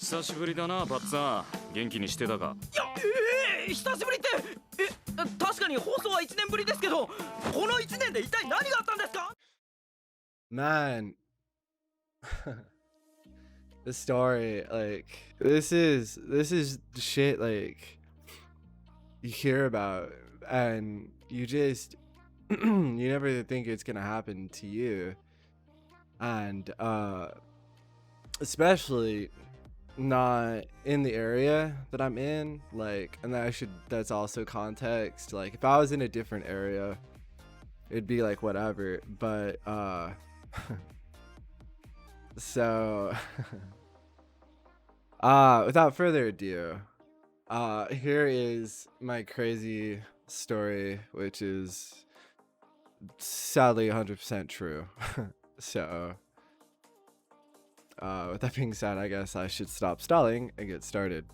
久しぶりだな、パッツァン。元気にしてたか？いや、久しぶりって、確かに放送は1年ぶりですけど、この1年で一体何があったんですか？ Man, the story, like, this is shit, like, you hear about, and you just, you never think it's gonna happen to you, and, especially not in the area that I'm in, like, and that's also context, like, if I was in a different area, it'd be like whatever, but so without further ado, here is my crazy story, which is sadly 100% true. So with that being said, I guess I should stop stalling and get started.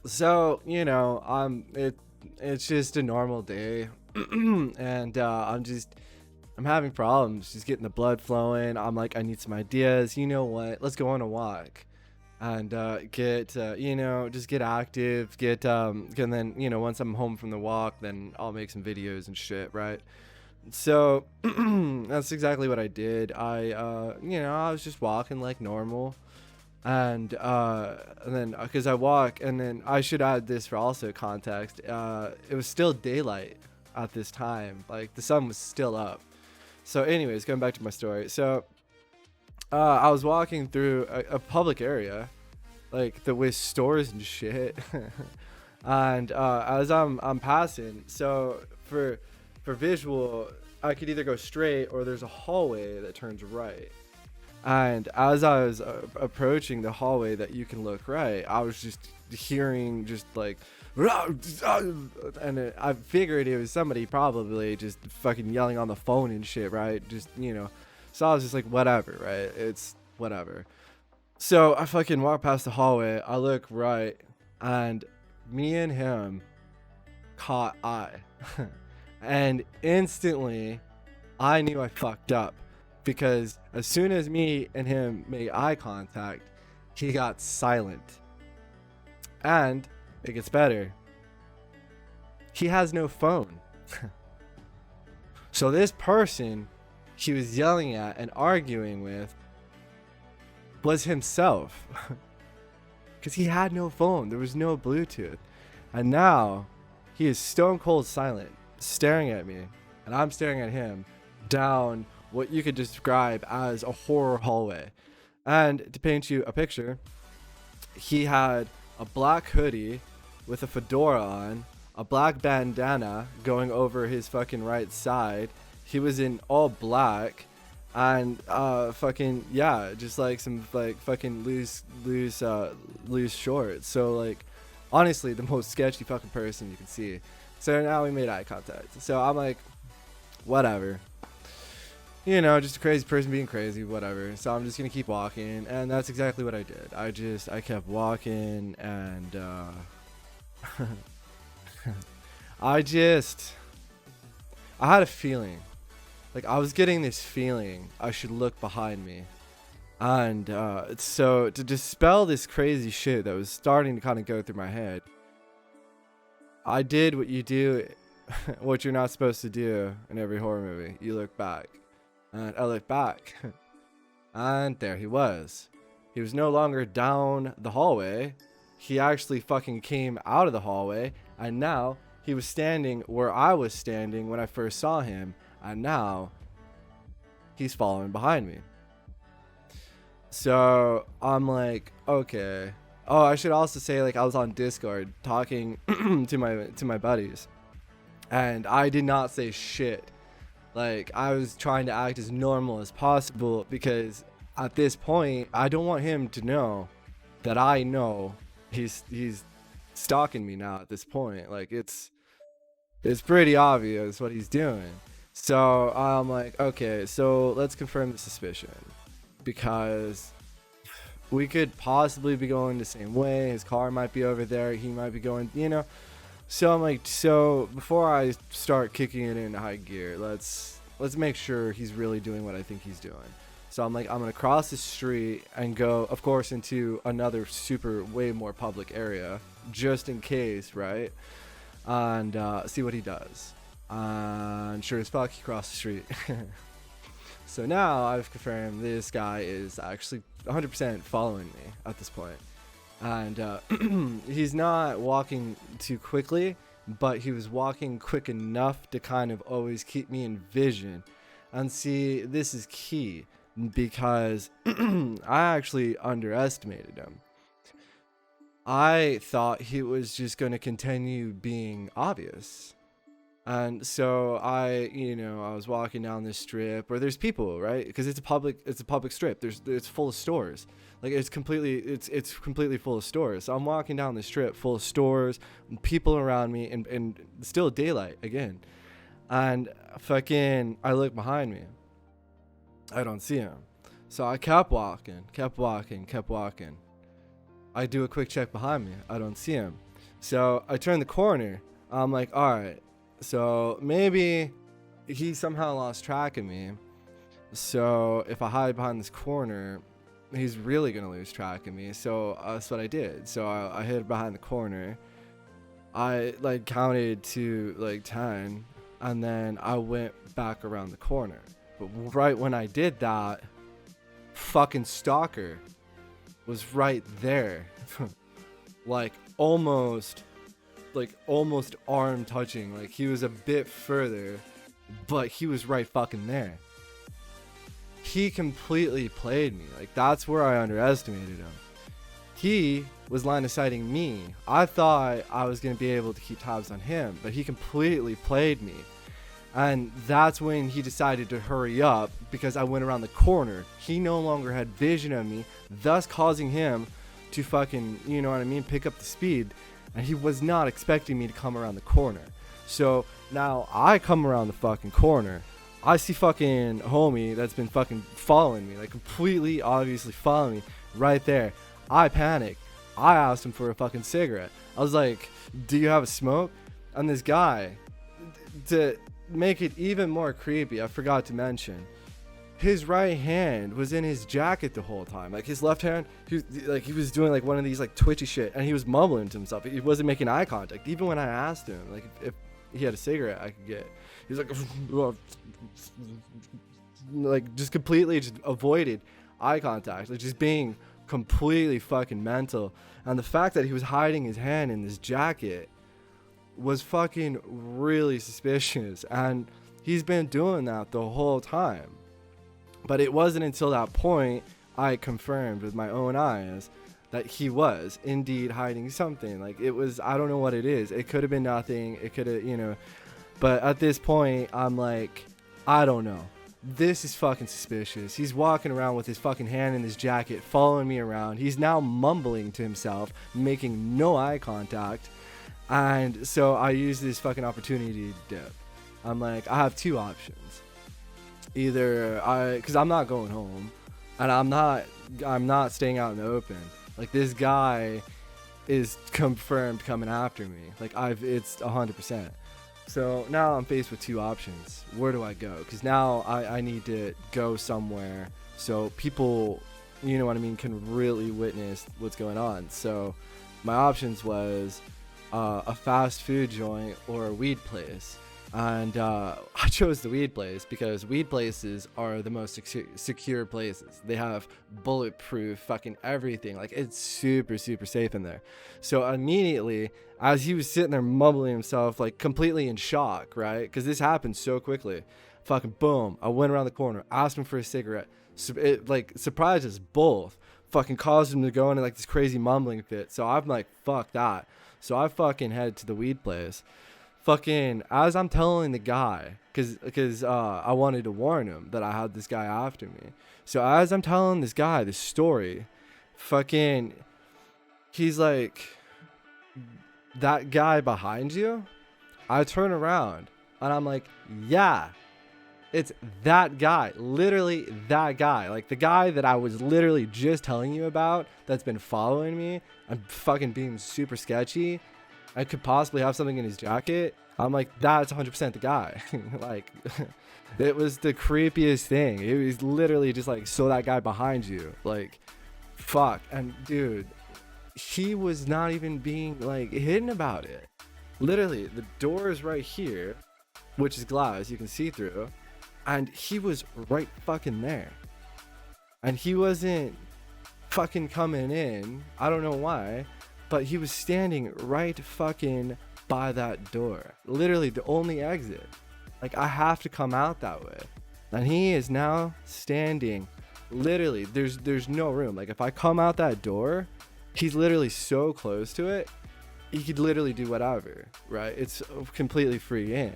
So, you know, it's just a normal day. And I'm having problems just getting the blood flowing. I'm like, I need some ideas. You know what? Let's go on a walk and get just get active, and then, you know, once I'm home from the walk, then I'll make some videos and shit, right? So that's exactly what I did. I was just walking like normal, and then because I walk, and then I should add this for also context. It was still daylight at this time, like the sun was still up. So anyways, going back to my story. So I was walking through a public area, like with stores and shit. And as I'm passing, so for visual, I could either go straight or there's a hallway that turns right. And as I was approaching the hallway that you can look right, I was just hearing just like, and I figured it was somebody probably just fucking yelling on the phone and shit, right? Just, you know, so I was just like, whatever, right? It's whatever. So I fucking walk past the hallway, I look right, and me and him caught eye. And instantly I knew I fucked up, because as soon as me and him made eye contact, he got silent. And it gets better. He has no phone. So this person he was yelling at and arguing with was himself. Because he had no phone. There was no Bluetooth. And now he is stone cold silent, staring at me. And I'm staring at him down what you could describe as a horror hallway. And to paint you a picture, he had a black hoodie with a fedora on, a black bandana going over his fucking right side. He was in all black, and fucking yeah, just like some like fucking loose shorts. So like, honestly, the most sketchy fucking person you can see. So now we made eye contact. So I'm like, whatever. You know, just a crazy person being crazy, whatever. So I'm just gonna keep walking, and that's exactly what I did. I kept walking, and I had a feeling, like I was getting this feeling I should look behind me, and so to dispel this crazy shit that was starting to kind of go through my head, I did what you do, what you're not supposed to do in every horror movie. You look back. And I looked back, and there he was. He was no longer down the hallway. He actually fucking came out of the hallway, and now he was standing where I was standing when I first saw him, and now he's following behind me. So I'm like, okay. Oh, I should also say, like, I was on Discord talking to my buddies, and I did not say shit. Like, I was trying to act as normal as possible, because at this point, I don't want him to know that I know he's stalking me now at this point. Like, it's pretty obvious what he's doing. So I'm like, okay, so let's confirm the suspicion, because we could possibly be going the same way. His car might be over there. He might be going, you know. So I'm like, so before I start kicking it into high gear, let's make sure he's really doing what I think he's doing. So I'm like, I'm gonna cross the street and go, of course, into another super way more public area, just in case, right? And see what he does. And sure as fuck, he crossed the street. So now I've confirmed this guy is actually 100% following me at this point. And he's not walking too quickly, but he was walking quick enough to kind of always keep me in vision. And see, this is key because I actually underestimated him. I thought he was just going to continue being obvious. And so I was walking down this strip where there's people, right? Because it's a public strip. It's full of stores. Like it's completely full of stores. So I'm walking down the strip full of stores, and people around me, and still daylight again. And fucking, I look behind me. I don't see him. So I kept walking. I do a quick check behind me. I don't see him. So I turn the corner. I'm like, all right. So maybe he somehow lost track of me. So if I hide behind this corner, he's really going to lose track of me. So that's what I did. So I hid behind the corner. I counted to 10, and then I went back around the corner. But right when I did that, fucking stalker was right there. almost arm touching. Like he was a bit further, but he was right fucking there. He completely played me. Like that's where I underestimated him. He was line of sighting me. I thought I was going to be able to keep tabs on him, but he completely played me. And that's when he decided to hurry up because I went around the corner. He no longer had vision of me, thus causing him to fucking, pick up the speed. And he was not expecting me to come around the corner. So now I come around the fucking corner. I see fucking homie that's been fucking following me, completely obviously following me right there. I panic. I asked him for a fucking cigarette. I was like, do you have a smoke? And this guy, to make it even more creepy, I forgot to mention, his right hand was in his jacket the whole time. Like his left hand, he was doing one of these twitchy shit, and he was mumbling to himself. He wasn't making eye contact. Even when I asked him if he had a cigarette I could get, he was just completely avoided eye contact, just being completely fucking mental. And the fact that he was hiding his hand in this jacket was fucking really suspicious, and he's been doing that the whole time. But it wasn't until that point I confirmed with my own eyes that he was indeed hiding something. It was, I don't know what it is. It could have been nothing. It could have, but at this point I'm like, I don't know. This is fucking suspicious. He's walking around with his fucking hand in his jacket, following me around. He's now mumbling to himself, making no eye contact. And so I use this fucking opportunity to dip. I'm like, I have two options. Either because I'm not going home, and I'm not staying out in the open. This guy is confirmed coming after me. It's 100%. So now I'm faced with two options. Where do I go? Because now I need to go somewhere so people, can really witness what's going on. So my options was a fast food joint or a weed place. And I chose the weed place because weed places are the most secure places. They have bulletproof fucking everything. It's super, super safe in there. So immediately, as he was sitting there mumbling himself, completely in shock, right? Because this happened so quickly. Fucking boom. I went around the corner, asked him for a cigarette. It surprised us both. Fucking caused him to go into this crazy mumbling fit. So I'm like, fuck that. So I fucking head to the weed place. Fucking, as I'm telling the guy, because I wanted to warn him that I had this guy after me. So as I'm telling this guy this story, fucking, he's like, that guy behind you? I turn around and I'm like, yeah, it's that guy. Literally that guy. The guy that I was literally just telling you about that's been following me and fucking being super sketchy. I could possibly have something in his jacket. I'm like, that's 100% the guy. Like, it was the creepiest thing. It was literally just like, so that guy behind you, like, fuck. And dude, he was not even being like hidden about it. Literally, the door is right here, which is glass, you can see through, and he was right fucking there. And he wasn't fucking coming in. I don't know why, but he was standing right fucking by that door. Literally the only exit. Like, I have to come out that way. And he is now standing. Literally, there's no room. Like, if I come out that door, he's literally so close to it, he could literally do whatever, right? It's completely free in.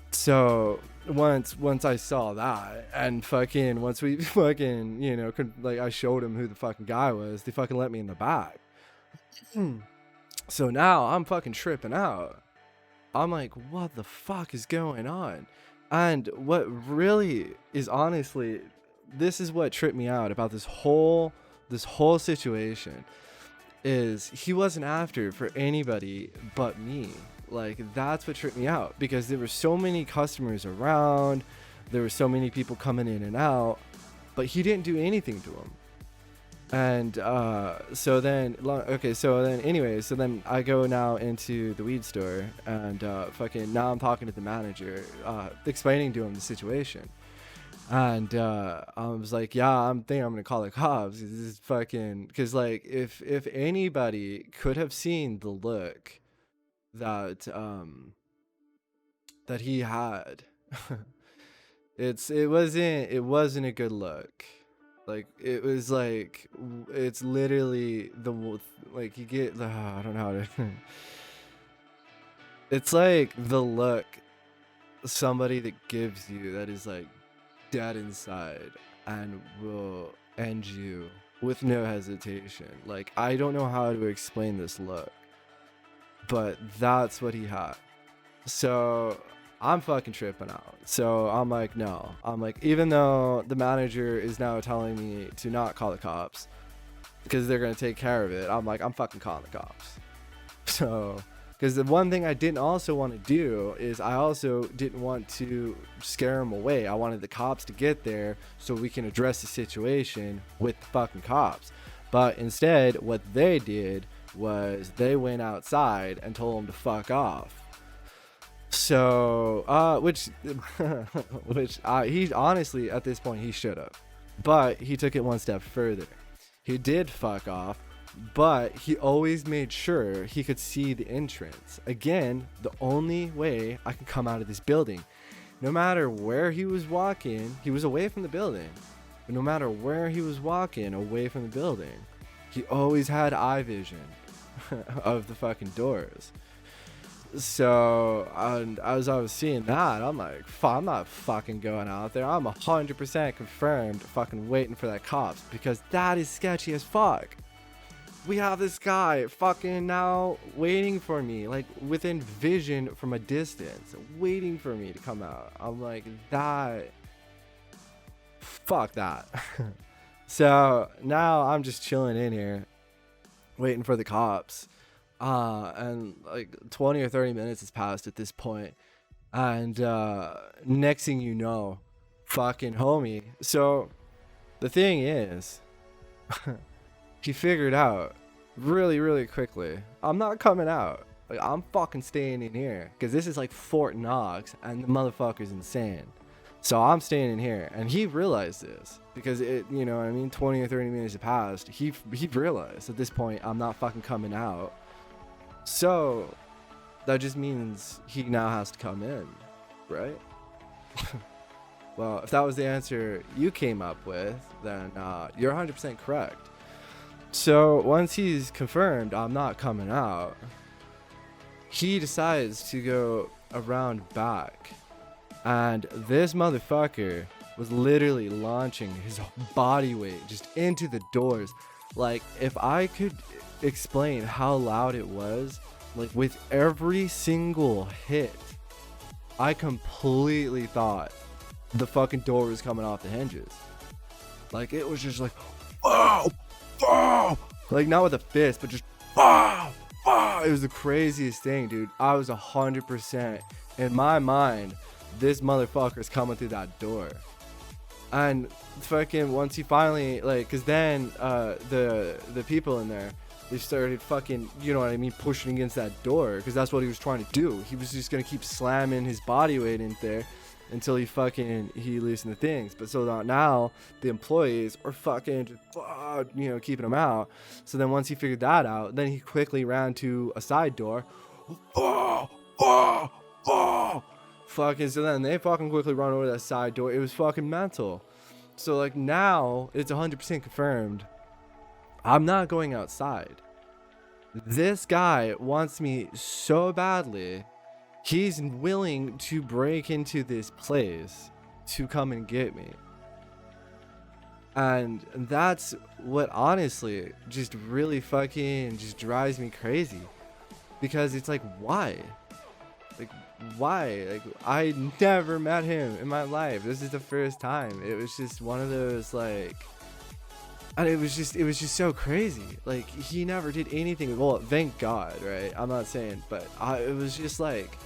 So once I saw that, and fucking once we fucking, you know, like, I showed him who the fucking guy was, they fucking let me in the back. So now I'm fucking tripping out. I'm like, what the fuck is going on? And what really is, honestly, this is what tripped me out about this whole situation, is he wasn't after for anybody but me. Like, that's what tripped me out, because there were so many customers around, there were so many people coming in and out, but he didn't do anything to them. And so then I go now into the weed store, and fucking now I'm talking to the manager, explaining to him the situation. And I was like, yeah, I'm gonna call the cops. This is fucking, because like, if anybody could have seen the look that that he had, it wasn't a good look. Like, it was like, it's literally like, you get the, I don't know how to it's like the look somebody that gives you that is like dead inside and will end you with no hesitation. Like, I don't know how to explain this look, but that's what he had. So I'm fucking tripping out. So I'm like, no. I'm like, even though the manager is now telling me to not call the cops because they're going to take care of it, I'm like, I'm fucking calling the cops. So, because the one thing I didn't also want to do is I also didn't want to scare him away. I wanted the cops to get there so we can address the situation with the fucking cops. But instead, what they did was they went outside and told him to fuck off. So, he honestly, at this point, he should have. But he took it one step further. He did fuck off, but he always made sure he could see the entrance. Again, the only way I can come out of this building. No matter where he was walking, he was away from the building. But no matter where he was walking away from the building, he always had eye vision of the fucking doors. So, and as I was seeing that, I'm like, I'm not fucking going out there. I'm 100% confirmed fucking waiting for that cops, because that is sketchy as fuck. We have this guy fucking now waiting for me, like within vision from a distance, waiting for me to come out. I'm like, fuck that. So now I'm just chilling in here, waiting for the cops. And like 20 or 30 minutes has passed at this point, and next thing you know, fucking homie. So the thing is, he figured out really quickly, I'm not coming out. Like, I'm fucking staying in here, because this is like Fort Knox and the motherfucker's insane. So I'm staying in here, and he realized this, because it, you know what I mean, 20 or 30 minutes have passed. He realized at this point, I'm not fucking coming out. So that just means he now has to come in, right? Well, if that was the answer you came up with, then you're 100% correct. So once he's confirmed I'm not coming out, he decides to go around back, and this motherfucker was literally launching his body weight just into the doors. Like, if I could explain how loud it was, like, with every single hit, I completely thought the fucking door was coming off the hinges. Like, it was just like, oh, like, not with a fist, but just, oh, it was the craziest thing, dude. I was 100% in my mind. This motherfucker's coming through that door, and fucking once he finally cause then the people in there, they started fucking, you know what I mean, pushing against that door, because that's what he was trying to do. He was just gonna keep slamming his body weight in there until he loosened the things. But so now the employees are fucking keeping him out. So then once he figured that out, then he quickly ran to a side door. Fucking, so then they fucking quickly run over that side door. It was fucking mental. So like now it's 100% confirmed, I'm not going outside. This guy wants me so badly, he's willing to break into this place to come and get me. And that's what honestly just really fucking just drives me crazy, because it's like, why? Like, I never met him in my life. This is the first time. It was just one of those, like, and it was just so crazy. Like, he never did anything. Well, thank God, right? I'm not saying, but it was just like,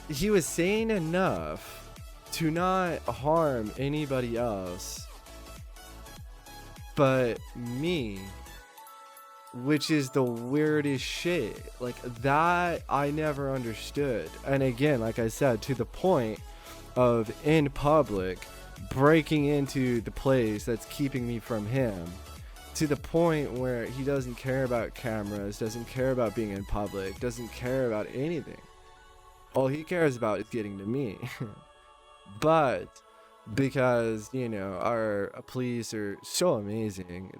he was sane enough to not harm anybody else but me, which is the weirdest shit. Like, that I never understood. And again, like I said, to the point of in public breaking into the place that's keeping me from him, to the point where he doesn't care about cameras, doesn't care about being in public, doesn't care about anything. All he cares about is getting to me. But because, you know, our police are so amazing,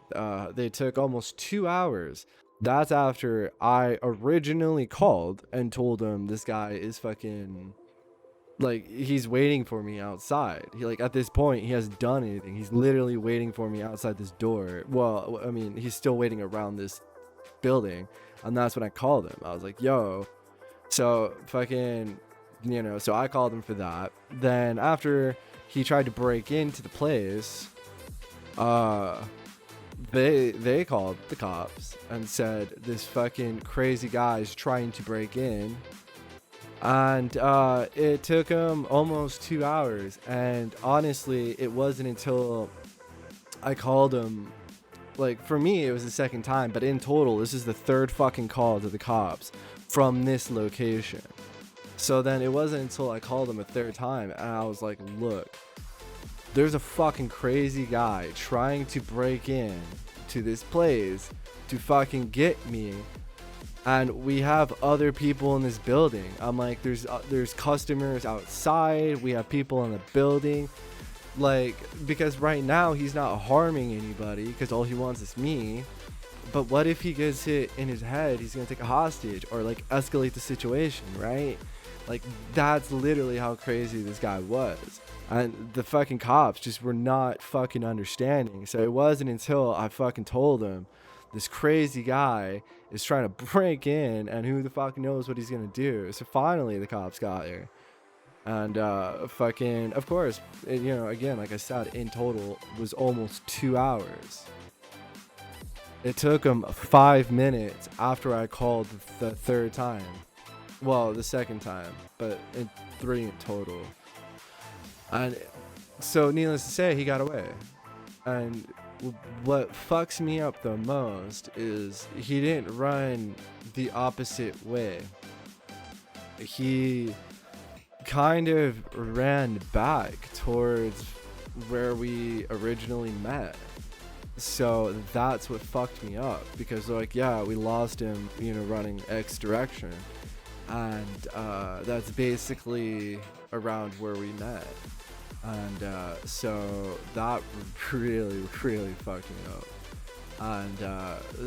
they took almost 2 hours. That's after I originally called and told him this guy is fucking, like, he's waiting for me outside. He, like, at this point, he hasn't done anything. He's literally waiting for me outside this door. Well, I mean, he's still waiting around this building. And that's when I called him. I was like, yo. So fucking, you know, so I called him for that. Then after he tried to break into the place, they called the cops and said this fucking crazy guy is trying to break in. And it took him almost 2 hours. And honestly, it wasn't until I called him, like, for me it was the second time, but in total this is the third fucking call to the cops from this location. So then it wasn't until I called him a third time and I was like, look, there's a fucking crazy guy trying to break in to this place to fucking get me, and we have other people in this building. I'm like, there's customers outside, we have people in the building, like, because right now he's not harming anybody because all he wants is me. But what if he gets hit in his head? He's gonna take a hostage or like escalate the situation, right? Like, that's literally how crazy this guy was. And the fucking cops just were not fucking understanding. So it wasn't until I fucking told him this crazy guy is trying to break in and who the fuck knows what he's gonna do. So finally the cops got here. And fucking, of course, it, you know, again, like I said, in total was almost 2 hours. It took him 5 minutes after I called the third time. Well, the second time, but 3 in total. And so needless to say, he got away. And what fucks me up the most is he didn't run the opposite way. He kind of ran back towards where we originally met. So that's what fucked me up, because, like, yeah, we lost him, you know, running X direction, and that's basically around where we met. And so that really fucked me up. And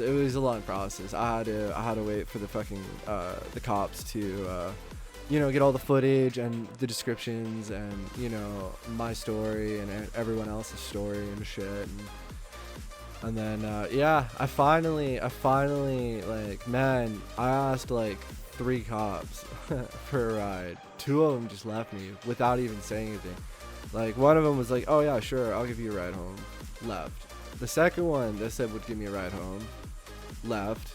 it was a long process. I had to wait for the fucking the cops to you know, get all the footage and the descriptions and, you know, my story and everyone else's story and shit. And then yeah, I finally like, man, I asked like 3 cops for a ride. 2 of them just left me without even saying anything. Like, one of them was like, oh yeah, sure, I'll give you a ride home. Left. The second one, they said would give me a ride home. Left.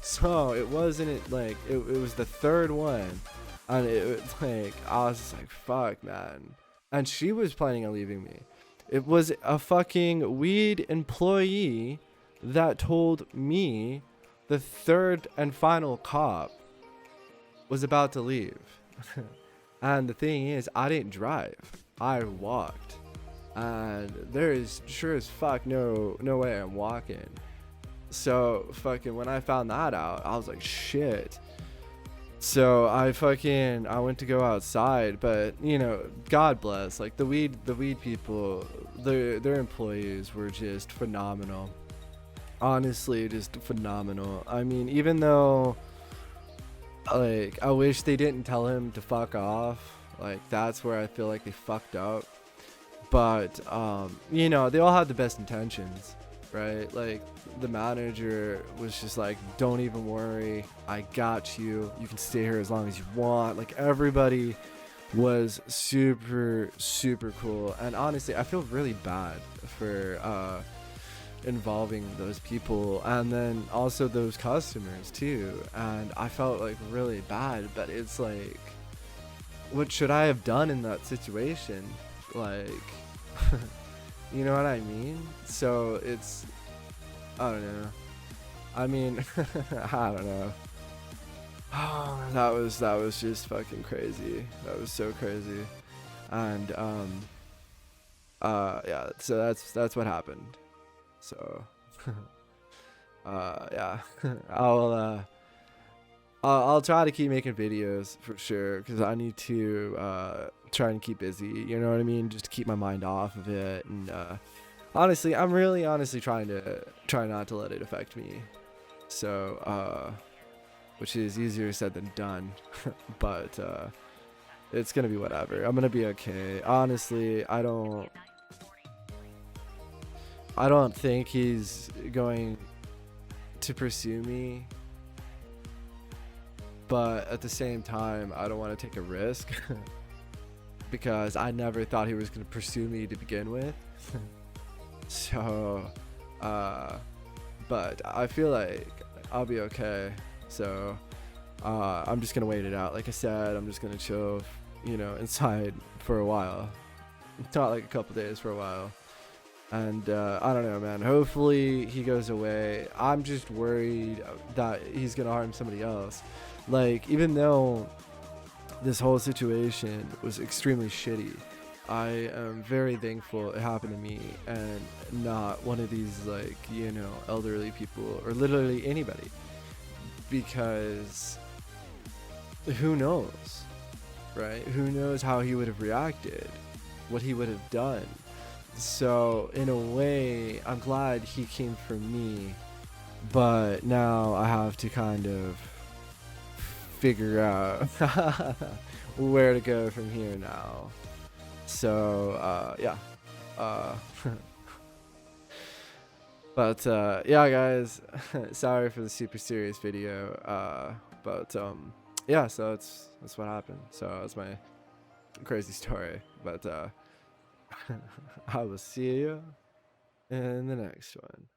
So it wasn't like it was the third one, and it was like I was just like, fuck, man. And she was planning on leaving me. It was a fucking weed employee that told me the third and final cop was about to leave. And the thing is, I didn't drive. I walked. And there is sure as fuck no way I'm walking. So fucking when I found that out, I was like, shit. So I went to go outside, but you know, God bless, like the weed people, their employees were just phenomenal. Honestly, just phenomenal. I mean, even though like I wish they didn't tell him to fuck off, like that's where I feel like they fucked up. But you know, they all had the best intentions, right? Like the manager was just like, don't even worry, I got you, you can stay here as long as you want. Like everybody was super cool, and honestly I feel really bad for involving those people, and then also those customers too. And I felt like really bad, but it's like, what should I have done in that situation? Like you know what I mean? So it's, I don't know. I mean, I don't know. That was just fucking crazy. That was so crazy. And yeah, so that's what happened. So yeah. I'll try to keep making videos for sure, because I need to try and keep busy, you know what I mean, just to keep my mind off of it. And honestly, I'm really honestly try not to let it affect me. So which is easier said than done. But it's gonna be whatever. I'm gonna be okay. Honestly, I don't think he's going to pursue me, but at the same time, I don't want to take a risk because I never thought he was going to pursue me to begin with. So but I feel like I'll be okay. So I'm just gonna wait it out. Like I said, I'm just gonna chill, you know, inside for a while. Not like a couple days, for a while. And I don't know, man, hopefully he goes away. I'm just worried that he's gonna harm somebody else. Like, even though this whole situation was extremely shitty, I am very thankful it happened to me and not one of these, like, you know, elderly people or literally anybody, because who knows, right? Who knows how he would have reacted, what he would have done. So in a way, I'm glad he came for me, but now I have to kind of figure out where to go from here now. So yeah. But yeah, guys, sorry for the super serious video. But yeah, so that's what happened. So that's my crazy story. But I will see you in the next one.